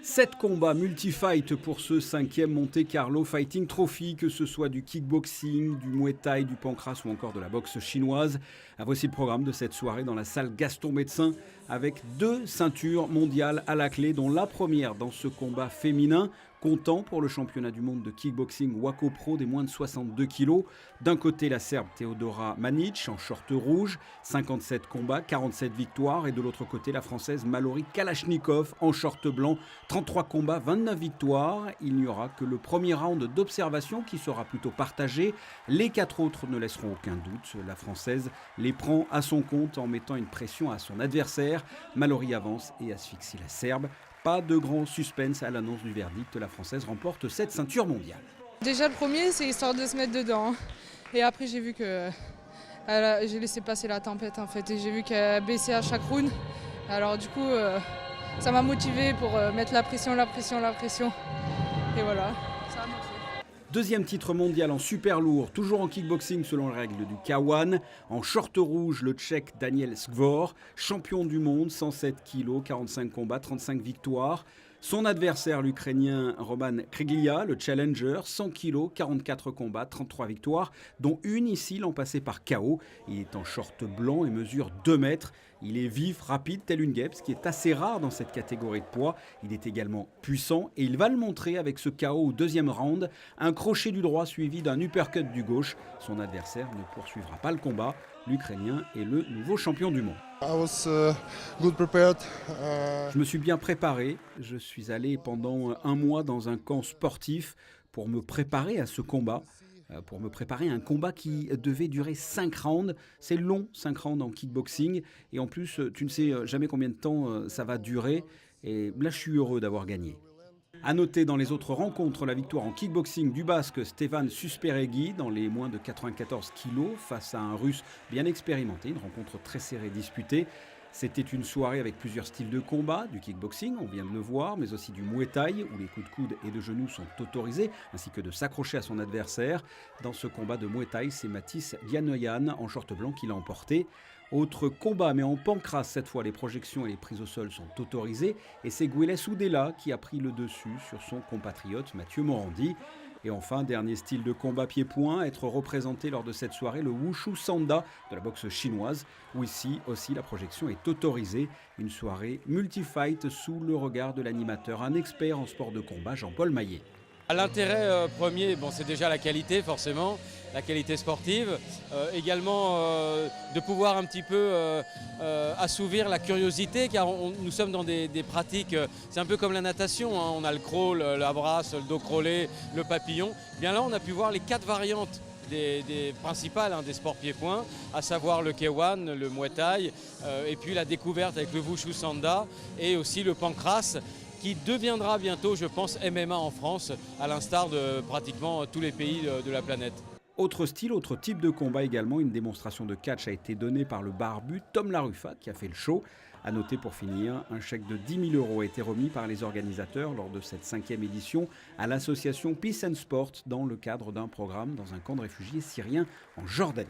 7 combats multi-fight pour ce 5e Monte Carlo Fighting Trophy, que ce soit du kickboxing, du muay thai, du pancrace ou encore de la boxe chinoise. Voici le programme de cette soirée dans la salle Gaston Médecin avec 2 ceintures mondiales à la clé, dont la première dans ce combat féminin, comptant pour le championnat du monde de kickboxing Waco Pro des moins de 62 kilos. D'un côté, la Serbe Teodora Manic en short rouge, 57 combats, 47 victoires. Et de l'autre côté, la Française Mallory Kalachnikov en short blanc, 33 combats, 29 victoires. Il n'y aura que le premier round d'observation qui sera plutôt partagé. Les 4 autres ne laisseront aucun doute. La Française les prend à son compte en mettant une pression à son adversaire. Mallory avance et asphyxie la Serbe. Pas de grand suspense à l'annonce du verdict, la Française remporte cette ceinture mondiale. Déjà le premier, c'est histoire de se mettre dedans. Et après j'ai vu que j'ai laissé passer la tempête en fait. Et j'ai vu qu'elle baissait à chaque round. Alors du coup, ça m'a motivé pour mettre la pression. Et voilà, ça a marché. Deuxième titre mondial en super lourd, toujours en kickboxing selon les règles du K1. En short rouge, le Tchèque Daniel Skvor, champion du monde, 107 kg, 45 combats, 35 victoires. Son adversaire, l'Ukrainien Roman Kriglia, le challenger, 100 kg, 44 combats, 33 victoires, dont une ici l'an passé par KO. Il est en short blanc et mesure 2 mètres. Il est vif, rapide, tel une guêpe, ce qui est assez rare dans cette catégorie de poids. Il est également puissant et il va le montrer avec ce KO au deuxième round. Un crochet du droit suivi d'un uppercut du gauche. Son adversaire ne poursuivra pas le combat. L'Ukrainien est le nouveau champion du monde. Je me suis bien préparé. Je suis allé pendant un mois dans un camp sportif pour me préparer à ce combat. Pour me préparer à un combat qui devait durer 5 rounds. C'est long, 5 rounds en kickboxing. Et en plus, tu ne sais jamais combien de temps ça va durer. Et là, je suis heureux d'avoir gagné. À noter dans les autres rencontres la victoire en kickboxing du Basque Stevan Susperegui dans les moins de 94 kilos face à un Russe bien expérimenté. Une rencontre très serrée disputée. C'était une soirée avec plusieurs styles de combat, du kickboxing, on vient de le voir, mais aussi du muay thai, où les coups de coude et de genoux sont autorisés, ainsi que de s'accrocher à son adversaire. Dans ce combat de muay thai, c'est Mathis Gianoyan en short blanc qui l'a emporté. Autre combat, mais en pancrace cette fois, les projections et les prises au sol sont autorisées. Et c'est Gwiles Oudela qui a pris le dessus sur son compatriote Mathieu Morandi. Et enfin, dernier style de combat pied-point, être représenté lors de cette soirée, le Wushu Sanda de la boxe chinoise, où ici aussi la projection est autorisée. Une soirée multi-fight sous le regard de l'animateur, un expert en sport de combat, Jean-Paul Maillet. L'intérêt premier, c'est déjà la qualité forcément, la qualité sportive. Également de pouvoir un petit peu assouvir la curiosité, car nous sommes dans des pratiques, c'est un peu comme la natation, hein. On a le crawl, la brasse, le dos crawlé, le papillon. Bien là on a pu voir les 4 variantes des principales des sports pieds-points, à savoir le K1, le Muay Thai, et puis la découverte avec le Wushu Sanda et aussi le pancrace, qui deviendra bientôt, je pense, MMA en France, à l'instar de pratiquement tous les pays de la planète. Autre style, autre type de combat également, une démonstration de catch a été donnée par le barbu Tom Laruffa qui a fait le show. À noter pour finir, un chèque de 10 000 € a été remis par les organisateurs lors de cette 5e édition à l'association Peace and Sport dans le cadre d'un programme dans un camp de réfugiés syriens en Jordanie.